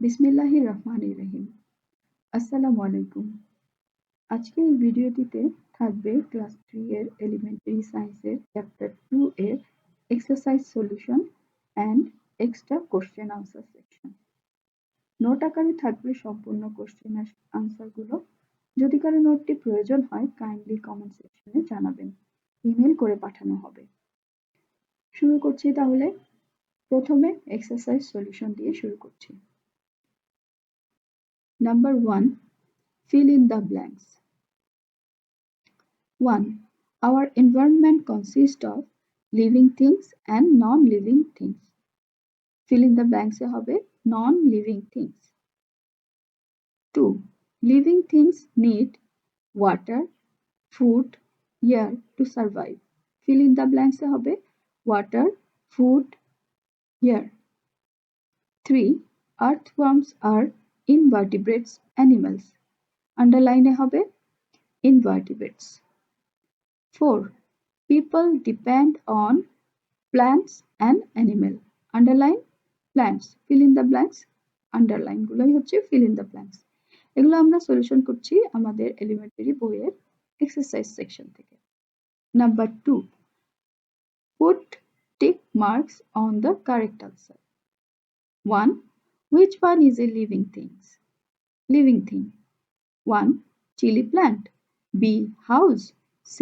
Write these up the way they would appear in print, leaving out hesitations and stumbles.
বিসমিল্লাহির রহমানির রহিম। আসসালামু আলাইকুম। আজকে এই ভিডিওটিতে থাকবে ক্লাস 3 এর এলিমেন্টারি সায়েন্সের চ্যাপ্টার 2 এর exercise solution and extra question answer section. Note আকারে থাকবে সম্পূর্ণ কোশ্চেন আনসারগুলো। যদি কারো নোটটি প্রয়োজন হয় কাইন্ডলি কমেন্ট সেকশনে জানাবেন। ইমেল করে পাঠানো হবে। শুরু করছি তাহলে। প্রথমে এক্সারসাইজ সলিউশন দিয়ে শুরু করছি। Number 1, fill in the blanks. 1. Our environment consists of living things and non-living things. Fill in the blanks এ হবে non-living things. 2. Living things need water, food, air to survive. Fill in the blanks এ হবে water, food, air. 3. Earthworms are invertebrates animals. Underline এ হবে invertebrates. 4. People depend on plants and animal. Underline plants. Fill in the blanks. Underline গুলোই হচ্ছে fill in the blanks. এগুলো আমরা solution করছি আমাদের elementary বইয়ের exercise section থেকে। Number 2. Put tick marks on the correct answer. 1. Which one is a living thing? Living thing. 1. Chili plant. B. House. C.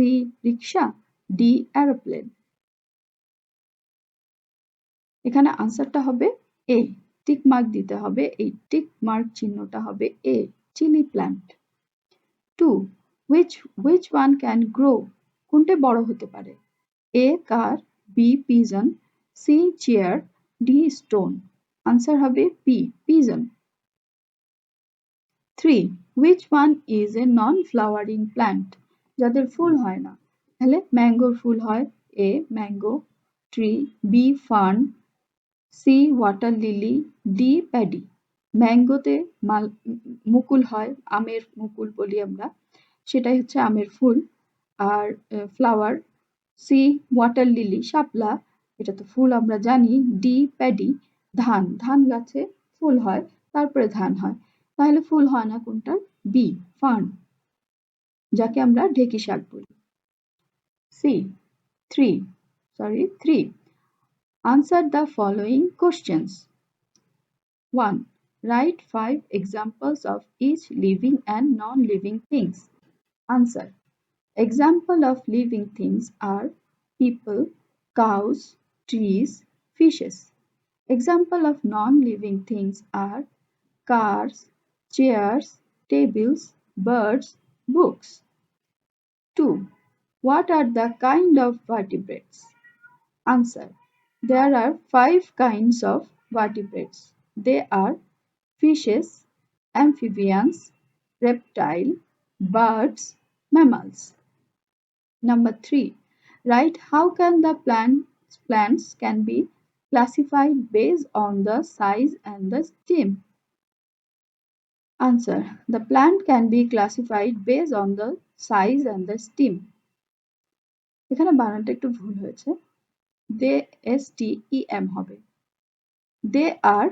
Rickshaw. D. Aeroplane. এখানে আনসারটা হবে এ। Tick mark দিতে হবে, এই টিক মার্ক চিহ্নটা হবে A, chilli plant. 2. which one can grow? কোনটা বড় হতে পারে? A car, B pigeon, C chair, D stone. Answer হবে B pigeon. 3. which one is a non-flowering plant? যাদের ফুল হয় না, তাহলে ম্যাঙ্গোর ফুল হয়, A mango, tree, B fern, C water lily, D paddy. ম্যাঙ্গোতে মুকুল হয়, আমের মুকুল বলি আমরা, সেটাই হচ্ছে আমের ফুল। আর ফ্লাওয়ার, সি ওয়াটার লিলি শাপলা, এটা তো ফুল আমরা জানি। ডি প্যাডি ধান, ধান গাছে ফুল হয়, তারপরে ধান হয়, তাহলে ফুল হয় না কোনটার? বি ফার্ন, যাকে আমরা ঢেকি শাক বলি। C 3. Answer the following questions. 1. Write 5 examples of each living and non-living things. Answer. Example of living things are people, cows, trees, fishes. Example of non-living things are cars, chairs, tables, birds, books. 2. What are the kind of vertebrates? Answer. There are 5 kinds of vertebrates. They are fishes, amphibians, reptile, birds, mammals. Number 3. Write how can the plants can be classified based on the size and the stem. Answer. The plant can be classified based on the size and the stem. এখানে বানানটা একটু ভুল হয়েছে, দে STEM হবে। They are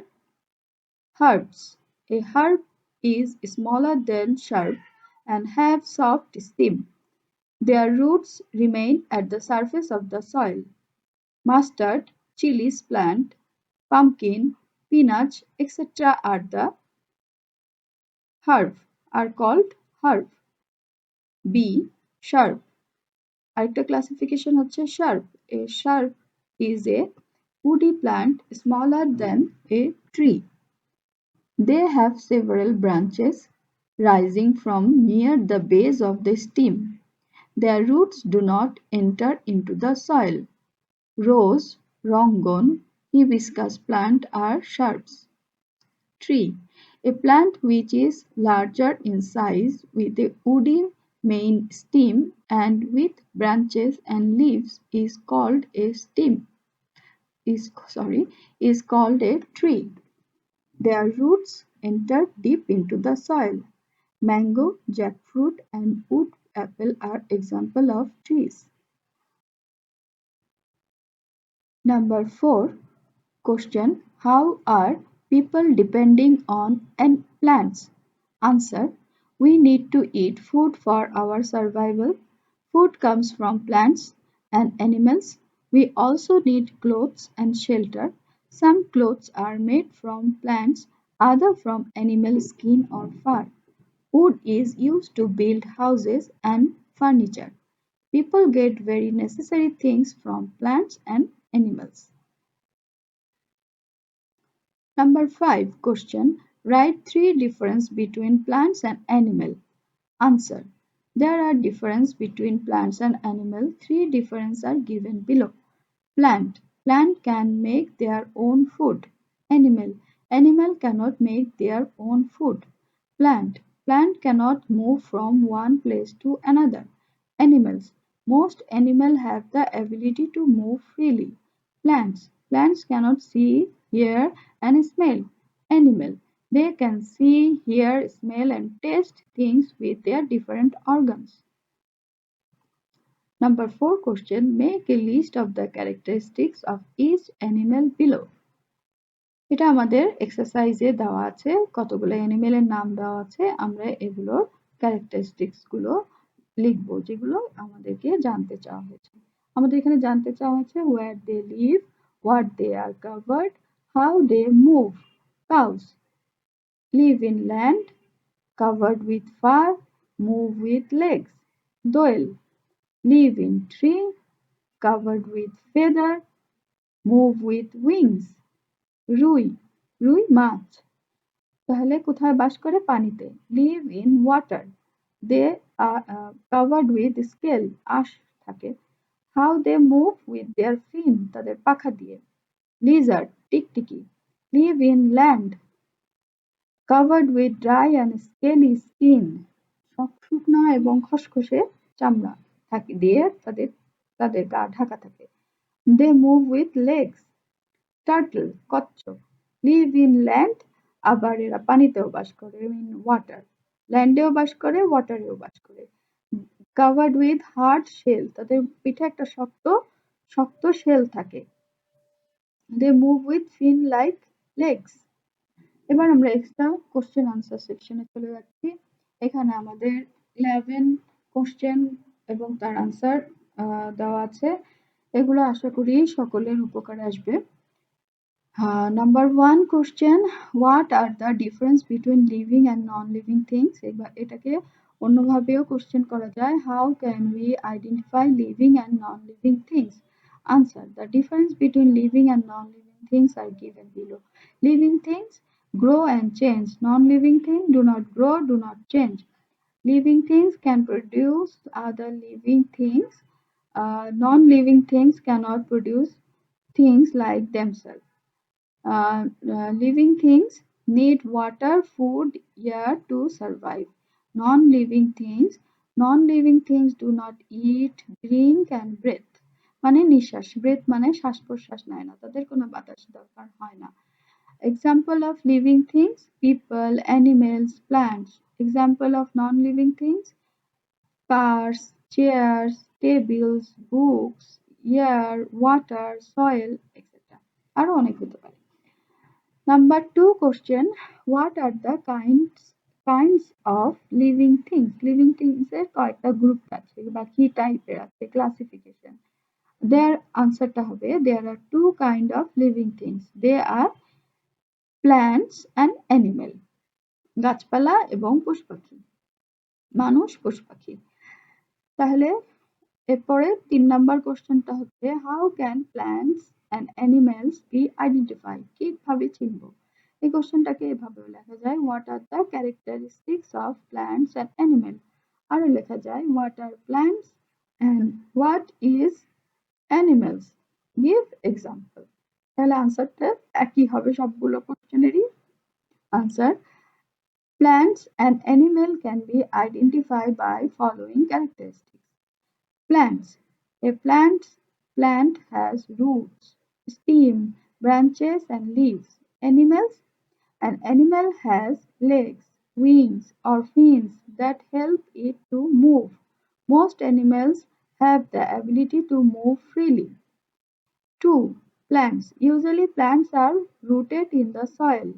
herbs. A herb is smaller than shrub and have soft stem. Their roots remain at the surface of the soil. Mustard, chilies plant, pumpkin, spinach, etc. are called herb. B. Shrub. আরেকটা classification হচ্ছে shrub. A shrub is a woody plant smaller than a tree. They have several branches rising from near the base of the stem. Their roots do not enter into the soil. Rose, rongon, hibiscus plant are shrubs. 3. A plant which is larger in size with a woody main stem and with branches and leaves is called a tree. Their roots enter deep into the soil. Mango, jackfruit, and wood apple are examples of trees. Number 4. Question. How are people depending on and plants? Answer: we need to eat food for our survival. Food comes from plants and animals. We also need clothes and shelter. Some clothes are made from plants, other from animal skin or fur. Wood is used to build houses and furniture. People get very necessary things from plants and animals. Number 5 question. Write three differences between plants and animal. Answer. There are differences between plants and animal. Three differences are given below. Plant. Plant can make their own food. Animal. Animal cannot make their own food. Plant. Plant cannot move from one place to another. Animals. Most animals have the ability to move freely. Plants. Plants cannot see, hear, and smell. Animal. They can see, hear, smell, and taste things with their different organs. Number 4 question. Make a list of the characteristics of each animal below. এটা আমাদের এক্সারসাইজে দেওয়া আছে, কতগুলো অ্যানিমেলের নাম দেওয়া আছে, আমরা এগুলোর ক্যারেক্টারিস্টিক্স গুলো লিখবো যেগুলো আমাদেরকে জানতে চাওয়া হয়েছে। আমাদের এখানে জানতে চাওয়া হয়েছে where they live, what they are covered, how they move. Cows live in land, covered with fur, move with legs. Doel live in tree, covered with feather, move with wings. রুই রুই মাছ তাহলে কোথায় বাস করে পানিতে live in water they are covered with scale আঁশ থাকে how they move with their fin তাদের পাখা দিয়ে লিজার্ড টিকটিকি live in land covered with dry and scaly skin শুকনো এবং খসখসে চামড়া থাকে দিয়ে তাদের তাদের গা ঢাকা থাকে they move with legs turtle কচ্ছপ লিভ ইন ল্যান্ড আবার এরা পানিতেও বাস করে ইন ওয়াটার ল্যান্ডেও বাস করে ওয়াটারেও বাস করে কাভার্ড উইথ হার্ড শেল তাদের পিঠে একটা শক্ত শক্ত শেল থাকে they move with fin like legs এবার আমরা এক্সট্রা কোশ্চেন আনসার সেকশনে চলে যাচ্ছি এখানে আমাদের 11 কোশ্চেন এবং তার আনসার দেওয়া আছে এগুলো আশা করি সকলের উপকারে আসবে Number 1 question, what are the difference between living and non-living things? এটাকে অন্যভাবেও কোশ্চেন করা যায় how can we identify living and non-living things? Answer, the difference between living and non-living things are given below. Living things grow and change. Non-living things do not grow, do not change. Living things can produce other living things. Non-living things cannot produce things like themselves. Living things need water, food, air to survive. Non-living things do not eat, drink and breathe. মানে নিঃশ্বাস breadth মানে শ্বাস প্রশ্বাস নেয় না তাদের কোনো বাতাস দরকার হয় না Example of living things people animals plants Example of non-living things cars chairs tables books air water soil etc আরো অনেক হতে পারে Number 2 question. What are the kinds of living things? Living things এর কয়েকটা গ্রুপ আছে বা কি টাইপের আছে ক্লাসিফিকেশন Their answerটা হবে there are two kind of living things. They are plants and animal. গাছপালা এবং পশুপাখি মানুষ পশুপাখি তাহলে এরপরে 3 নাম্বার কোশ্চেনটা হচ্ছে how can plants and animals be identified কিভাবে চিনব এই কোশ্চেনটাকে এভাবেও লেখা যায় what are the characteristics of plants and animals আরো লেখা যায় what are plants and what is animals give example তাহলে আনসারটা একই হবে সবগুলো কোশ্চেনেরই answer plants and animal can be identified by following characteristics Plants. A plant has roots, stem, branches and leaves. Animals. An animal has legs, wings or fins that help it to move. Most animals have the ability to move freely. 2. Plants. Usually plants are rooted in the soil.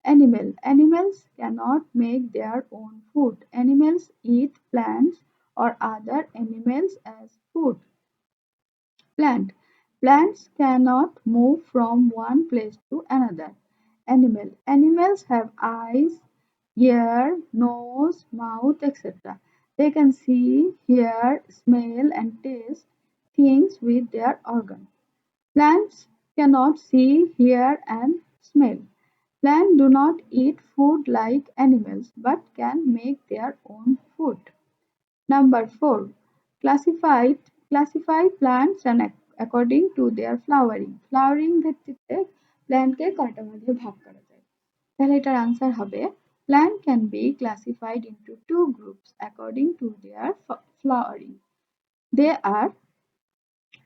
Animals cannot make their own food. Animals eat plants or other animals as food. Plant. Plants cannot move from one place to another. Animals have eyes, ear, nose, mouth, etc. They can see, hear, smell, and taste things with their organ. Plants cannot see, hear, and smell. Plants do not eat food like animals but can make their own food. Number 4. Classified classify plants and according to their flowering. Flowering ভিত্তিতে প্ল্যান্টকে কয়টা ভাগে ভাগ করা যায়? তাহলে এটার answer হবে plant can be classified into two groups according to their flowering. They are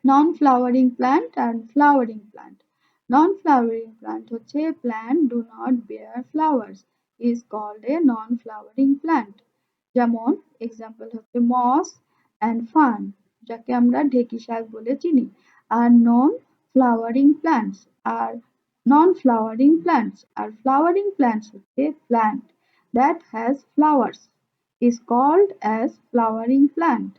non-flowering plant and flowering plant. Non-flowering plant হচ্ছে plant do not bear flowers is called a non-flowering plant. যেমন example হচ্ছে মস and fern যাকে আমরা ঢেকি শাক বলে চিনি আর non-flowering plants আর non-flowering plants আর flowering plants হচ্ছে plant that has flowers is called as flowering plant.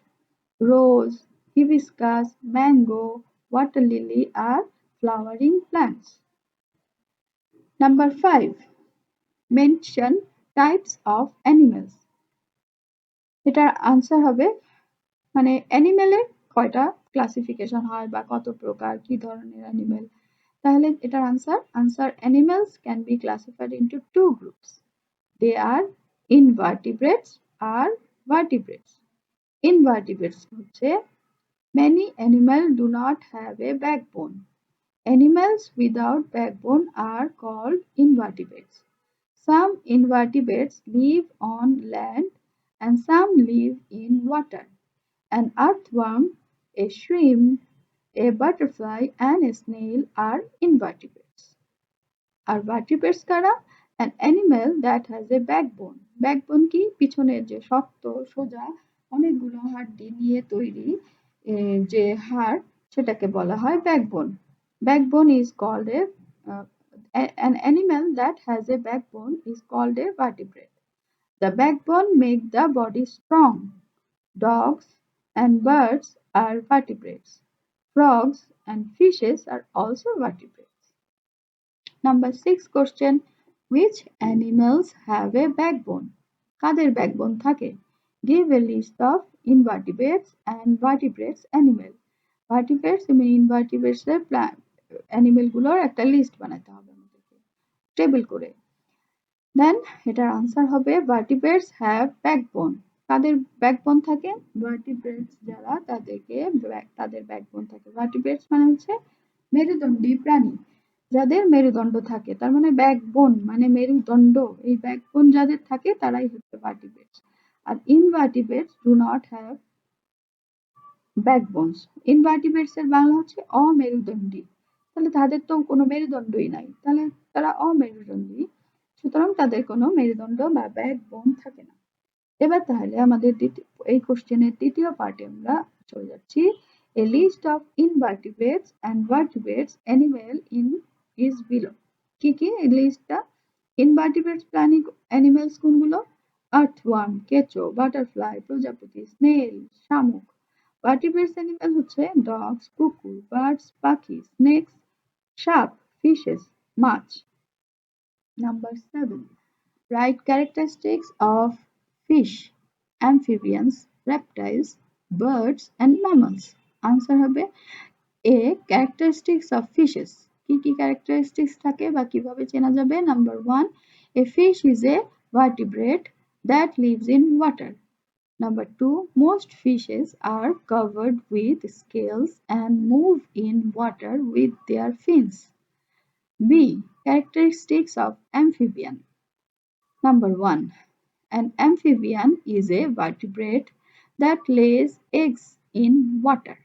Rose, hibiscus, mango, water lily are flowering plants. Number 5. Mention types of animals. এটার answer হবে মানে অ্যানিমেলের কয়টা ক্লাসিফিকেশন হয় বা কত প্রকার কি ধরনের অ্যানিমেল তাহলে এটার answer animals can be classified into two groups they are invertebrates আর ভার্টিব্রেটস ইনভার্টিব্রেটস হচ্ছে many animals do not have a backbone. Animals without backbone are called invertebrates. Some invertebrates live on land and some live in water. An earthworm, a shrimp, a butterfly, and a snail are invertebrates. Are vertebrates কারা? An animal that has a backbone. Backbone কি? পিছনের যে শক্ত সোজা অনেকগুলো হাড্ডি নিয়ে তৈরি যে হাড় সেটাকে বলা হয় backbone backbone is called a an animal that has a backbone is called a vertebrate. The backbone makes the body strong. Dogs and birds are vertebrates. Frogs and fishes are also vertebrates. Number 6 question. Which animals have a backbone? কাদের backbone থাকে? Give a list of invertebrates and vertebrates animal. Vertebrates এবং invertebrates এর animal গুলোর একটা list বানাতে হবে আমাদেরকে table করে দেন এটার আনসার হবে vertebrates have backbone তাদের ব্যাকবোন থাকে vertebrates যারা তাদের ব্যাকবোন থাকে vertebrates মানে হচ্ছে মেরুদণ্ডী প্রাণী যাদের মেরুদণ্ড থাকে তার মানে ব্যাকবোন মানে মেরুদণ্ড এই ব্যাকবোন যাদের থাকে তারাই হচ্ছে vertebrates R invertebrates do not have backbones invertebrates এর বাংলা হচ্ছে অমেরুদণ্ডী তাহলে তাদের তো কোনো মেরুদণ্ডই নাই তাহলে তারা অমেরুদণ্ডী সুতরাং তাদের কোনো মেরুদণ্ড বা ব্যাকবোন থাকে না এবার তাহলে আমাদের এই কোশ্চেনের দ্বিতীয় পার্টে আমরা চলে যাচ্ছি a list of invertebrates and vertebrates animal in is below কি কি এই লিস্টটা invertebrates প্রাণী অ্যানিমেলস কোনগুলো আর্থওয়ার্ম কেঁচো বাটারফ্লাই প্রজাপতি স্নেল শামুক vertebrates animal হচ্ছে ডগস কুকুর বার্ডস পাখি স্নেকস সাপ fishes much number 7 write characteristics of fish amphibians reptiles birds and mammals answer হবে a characteristics of fishes কি কি characteristics থাকে বা কিভাবে চেনা যাবে number 1 a fish is a vertebrate that lives in water. Number 2 most fishes are covered with scales and move in water with their fins. B characteristics of amphibian. Number 1 an amphibian is a vertebrate that lays eggs in water.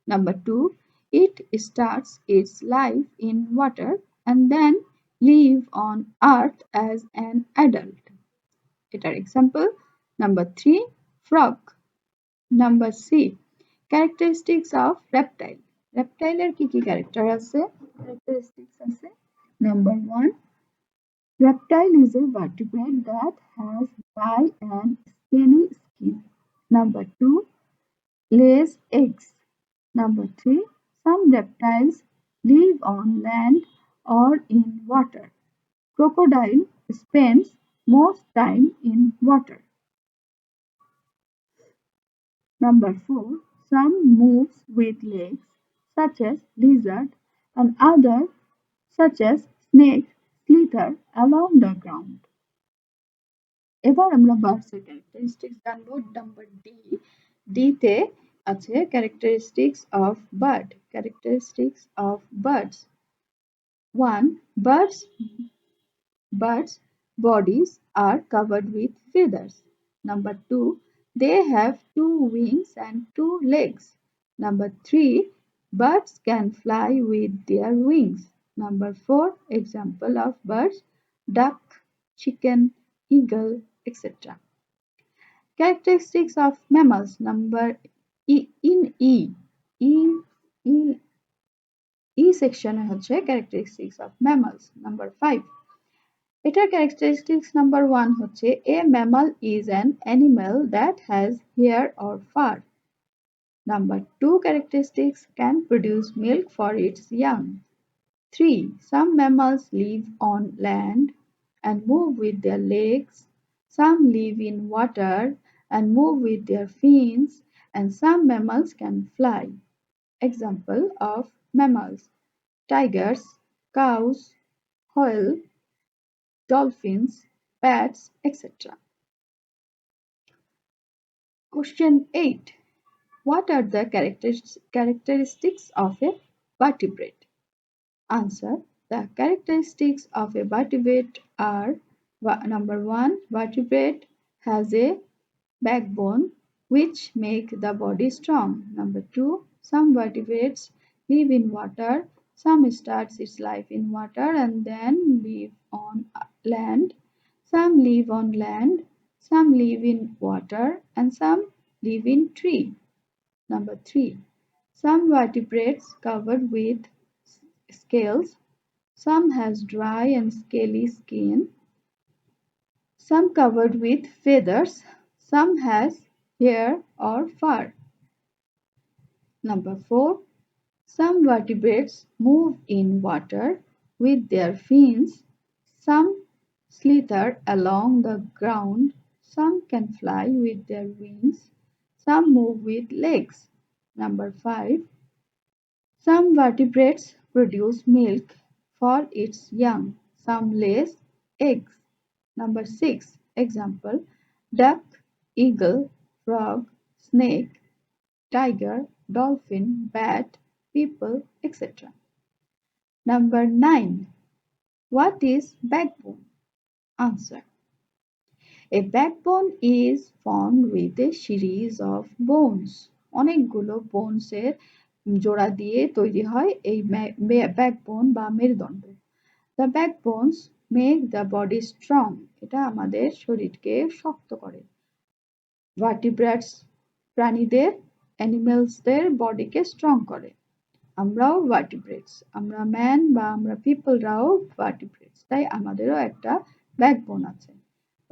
Number 2 it starts its life in water and then live on earth as an adult. এটার example number 3 frog. Number C characteristics of reptile. reptile এর কি কি characteristics আছে number 1 Reptile is a vertebrate that has dry and scaly skin. Number 2, lays eggs. Number 3, some reptiles live on land or in water. Crocodile spends most time in water. Number 4, some moves with legs such as lizard and other such as snake slither along the ground. এবার আমরা বার্ডসের characteristics জানবো number D ডিতে আছে characteristics of bird characteristics of birds 1 birds bodies are covered with feathers. Number 2, they have two wings and two legs. Number 3, birds can fly with their wings. Number 4, example of birds, duck, chicken, eagle, etc. Characteristics of mammals. Number in E, E section হচ্ছে characteristics of mammals. Number 5. এটার characteristics number 1 হচ্ছে a mammal is an animal that has hair or fur. Number 2 characteristics can produce milk for its young. 3. Some mammals live on land and move with their legs. Some live in water and move with their fins, and some mammals can fly. Example of mammals: tigers, cows, whale, dolphins, bats, etc. Question 8. What are the characteristics of a vertebrate? Answer. The characteristics of a vertebrate are: number 1, vertebrate has a backbone which make the body strong. Number 2, some vertebrates live in water. Some starts its life in water and then live on land. Some live on land, some live in water, and some live in tree. Number 3, some vertebrates covered with scales. Some has dry and scaly skin. Some covered with feathers. Some has hair or fur. Number 4. Some vertebrates move in water with their fins. Some slither along the ground. Some can fly with their wings. Some move with legs. Number 5. Some vertebrates produce milk for its young. Some lays eggs. Number 6. Example: duck, eagle, frog, snake, tiger, dolphin, bat, people, etc. Number 9. What is backbone? Answer. A backbone is formed with a series of bones. অনেকগুলো বোনসের জোড়া দিয়ে তৈরি হয় এই backbone বা মেরুদণ্ড। The backbones make the body strong. এটা আমাদের শরীরকে শক্ত করে। Vertebrates প্রাণীদের অ্যানিমেলসদের বডিকে স্ট্রং করে। আমরাও ভার্টিব্রেটস, আমরা ম্যান বা আমরা পিপলরাও ভার্টিব্রেটস, তাই আমাদেরও একটা ব্যাকবোন আছে।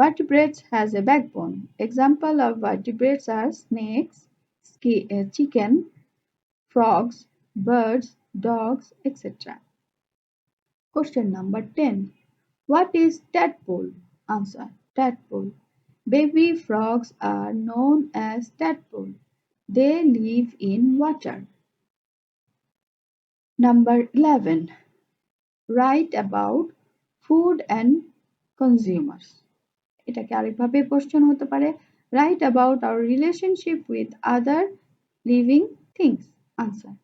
Vertebrates has a backbone. Example of vertebrates are snakes, chicken, frogs, birds, dogs, etc. Question number 10. What is tadpole? Answer. Tadpole. Baby frogs are known as tadpole. They live in water. Number 11. Write about food and consumers. এটাকে আরেকভাবে question হতে পারে: Write about our relationship with other living things. Answer.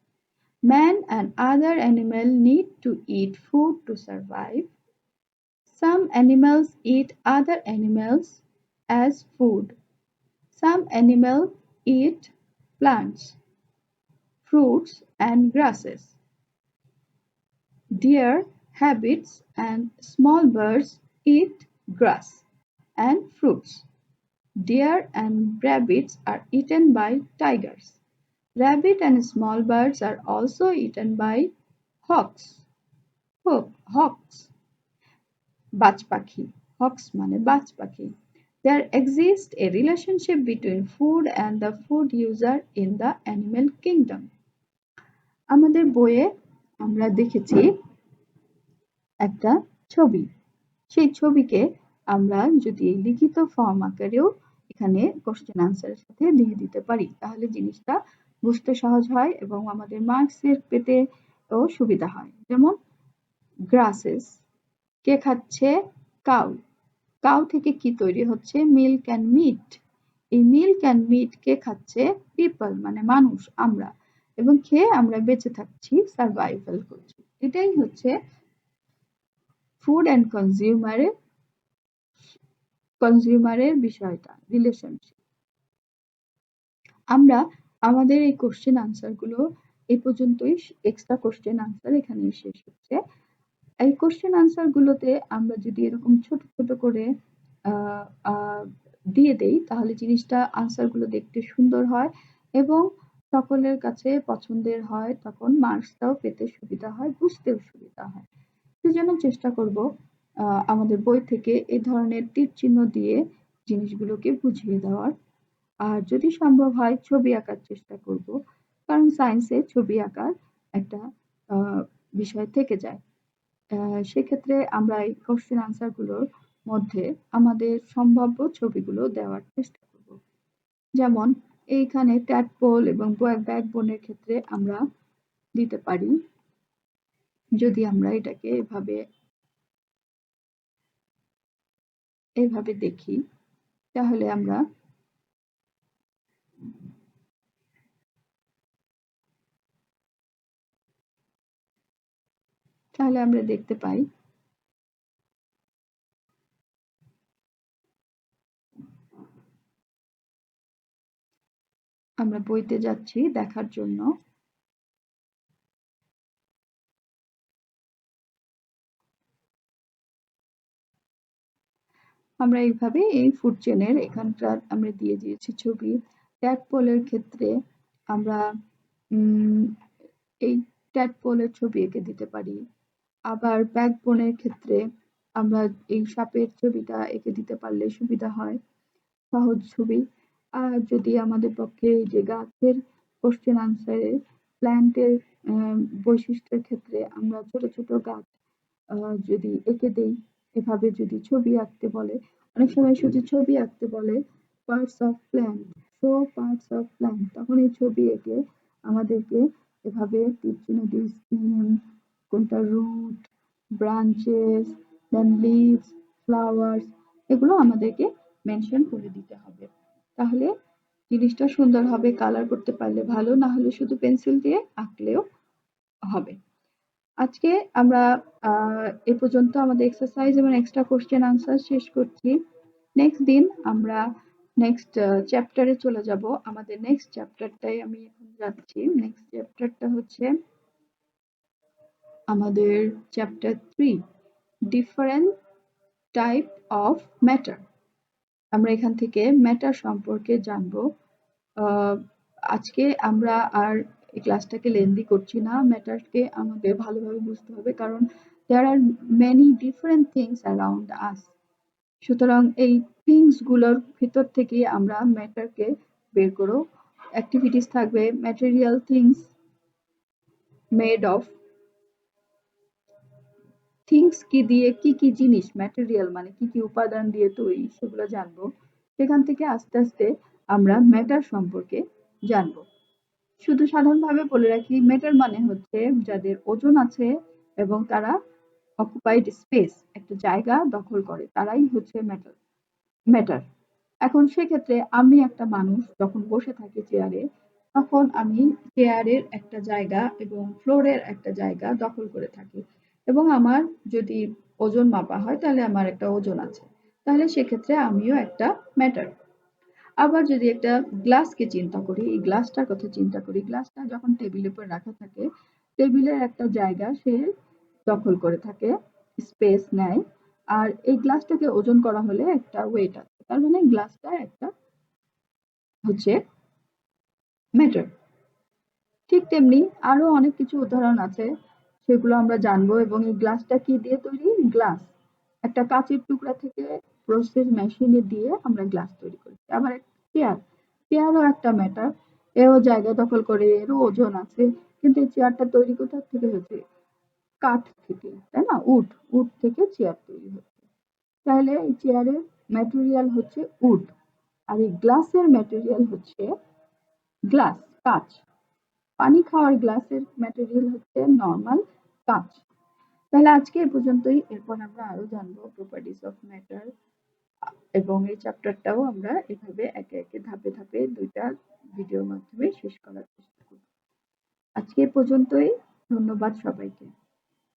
Man and other animals need to eat food to survive. Some animals eat other animals as food. Some animals eat plants, fruits, and grasses. Deer, rabbits, and small birds eat grass and fruits. Deer and rabbits are eaten by tigers. Rabbit and small birds are also eaten by hawks. বাজ পাখি, Hawks মানে বাজ পাখি। There exists a relationship between food and the food user in the animal kingdom. আমাদের বইয়ে আমরা দেখেছি একটা ছবি। সেই ছবিকে আমরা যদি লিখিত ফর্ম আকারেও এখানে কোশ্চেন আনসারের সাথে দিয়ে দিতে পারি, তাহলে জিনিসটা বুঝতে সহজ হয় এবং আমাদের মার্কসের পেতেও সুবিধা হয়। যেমন গ্রাসেস, কে খাচ্ছে? কাউ। কাউ থেকে কি তৈরি হচ্ছে? Milk and meat. এই মিল্ক অ্যান্ড মিট কে খাচ্ছে? পিপল মানে মানুষ, আমরা। এবং খেয়ে আমরা বেঁচে থাকছি, সার্ভাইভাল করছি। এটাই হচ্ছে ফুড অ্যান্ড কনজিউমারের বিষয়টা, রিলেশনশিপ। আমরা আমাদের এই কোশ্চেন আনসার গুলো এই পর্যন্তই। এক্সট্রা কোশ্চেন আনসার এখানেই শেষ হচ্ছে। এই কোশ্চেন আনসার গুলোতে আমরা যদি এরকম ছোট ছোট করে দিয়ে দেই, তাহলে জিনিসটা আনসার গুলো দেখতে সুন্দর হয় এবং সকলের কাছে পছন্দের হয়, তখন মার্কসটাও পেতে সুবিধা হয়, বুঝতেও সুবিধা হয়। সেজন্য চেষ্টা করব আমাদের বই থেকে এই ধরনের তীর চিহ্ন দিয়ে জিনিসগুলোকে বুঝিয়ে দেওয়ার। আর যদি সম্ভব হয় ছবি আঁকার চেষ্টা করব, কারণ সায়েন্সে ছবি আঁকার একটা বিষয় থেকে যায়। সেক্ষেত্রে আমরা এই কোশ্চেন আনসার গুলোর মধ্যে আমাদের সম্ভাব্য ছবিগুলো দেওয়ার চেষ্টা করব। যেমন এইখানে ট্যাডপোল এবং ব্যাকবোনের ক্ষেত্রে আমরা দিতে পারি। যদি আমরা এটাকে এভাবে দেখি, তাহলে আমরা দেখতে পাই আমরা বইতে যাচ্ছি দেখার জন্য। আমরা এইভাবে এই ফুড চেনের এখানকার আমরা দিয়ে দিয়েছি ছবি। ট্যাডপোলের ক্ষেত্রে আমরা এই ট্যাডপোলের ছবি এঁকে দিতে পারি। আবার ব্যাকবোনের ক্ষেত্রে আমরা এই সাপের ছবিটা এঁকে দিতে পারলে সুবিধা হয়, সহজ ছবি। আর যদি আমাদের পক্ষে এই যে গাছের কোশ্চেন আনসারে প্ল্যান্টের বৈশিষ্ট্যের ক্ষেত্রে আমরা ছোট ছোট গাছ যদি এঁকে দেই, এভাবে যদি ছবি আঁকতে বলে, অনেক সময় শুধু ছবি আঁকতে বলে, parts of plant, show parts of plant, তখন এই ছবি এঁকে আমাদেরকে এভাবে তীর চিহ্ন দিয়ে স্টেম, কোনটা রুট, ব্রাঞ্চেস, দেন লিভস, ফ্লাওয়ার্স, এগুলো আমাদেরকে মেনশন করে দিতে হবে। তাহলে জিনিসটা সুন্দর হবে, কালার করতে পারলে ভালো, না হলে শুধু পেন্সিল দিয়ে আঁকলেও হবে। আজকে আমরা এ পর্যন্ত আমাদের এক্সারসাইজ এবং এক্সট্রা কোশ্চেন আনসার শেষ করছি। নেক্সট দিন আমরা নেক্সট চ্যাপ্টারে চলে যাব। আমাদের নেক্সট চ্যাপ্টারটাই আমি এখন যাচ্ছি। নেক্সট চ্যাপ্টারটা হচ্ছে আমাদের chapter 3, different type of matter. আমরা এখান থেকে ম্যাটার সম্পর্কে জানবো। আজকে আমরা আর এই ক্লাসটাকে লেন্দি করছি না। ম্যাটারকে আমাদের ভালোভাবে বুঝতে হবে, কারণ there are many different things around us. সুতরাং এই থিংস গুলোর ভিতর থেকে আমরা ম্যাটারকে বের করো। অ্যাক্টিভিটিস থাকবে, material things made of, things কি দিয়ে কি কি জিনিস, ম্যাটেরিয়াল মানে কি কি উপাদান দিয়ে তৈরি, সেগুলো জানবো। সেখান থেকে আস্তে আস্তে আমরা ম্যাটার সম্পর্কে জানবো। শুধু সাধারণভাবে বলে রাখি, ম্যাটার মানে হচ্ছে যাদের ওজন আছে এবং তারা অকুপাইড স্পেস, একটা জায়গা দখল করে, তারাই হচ্ছে ম্যাটার। ম্যাটার এখন সেক্ষেত্রে আমি একটা মানুষ যখন বসে থাকি চেয়ারে, তখন আমি চেয়ারের একটা জায়গা এবং ফ্লোরের একটা জায়গা দখল করে থাকি, এবং আমার যদি ওজন মাপা হয় তাহলে আমার একটা ওজন আছে, তাহলে সেক্ষেত্রে আমিও একটা ম্যাটার। আবার যদি একটা গ্লাসকে চিন্তা করি, এই গ্লাসটার কথা চিন্তা করি, গ্লাসটা যখন টেবিলের উপর রাখা থাকে, টেবিলের একটা জায়গা সে দখল করে থাকে, স্পেস নেয়। আর এই গ্লাসটাকে ওজন করা হলে একটা ওয়েট আছে, তার মানে গ্লাসটা একটা হচ্ছে ম্যাটার। ঠিক তেমনি আরো অনেক কিছু উদাহরণ আছে, সেগুলো আমরা জানবো। এবং এই গ্লাসটা কি দিয়ে তৈরি? গ্লাস, একটা কাঁচের টুকরা থেকে প্রসেস মেশিনে দিয়ে আমরা গ্লাস তৈরি করি। আবার চেয়ার, চেয়ারও একটা ম্যাটার, এও জায়গা দখল করে, এরও ওজন আছে, কিন্তু এই চেয়ারটা তৈরি কোথা থেকে হয়েছে? কাঠ থেকে, তাই না? উড, উড থেকে চেয়ার তৈরি হচ্ছে। তাহলে এই চেয়ারের ম্যাটেরিয়াল হচ্ছে উড, আর এই গ্লাসের ম্যাটেরিয়াল হচ্ছে গ্লাস, কাঁচ। পানি খাওয়ার গ্লাসের ম্যাটেরিয়াল হচ্ছে নর্মাল কাঁচ। তাহলে আজকে এ পর্যন্তই, এরপর আমরা আরো জানবো প্রপার্টিস অফ ম্যাটার, এবং এই চ্যাপ্টারটাও আমরা এভাবে একে একে ধাপে ধাপে দুইটা ভিডিওর মাধ্যমে শেষ করার চেষ্টা করব। আজকে এ পর্যন্তই, ধন্যবাদ সবাইকে।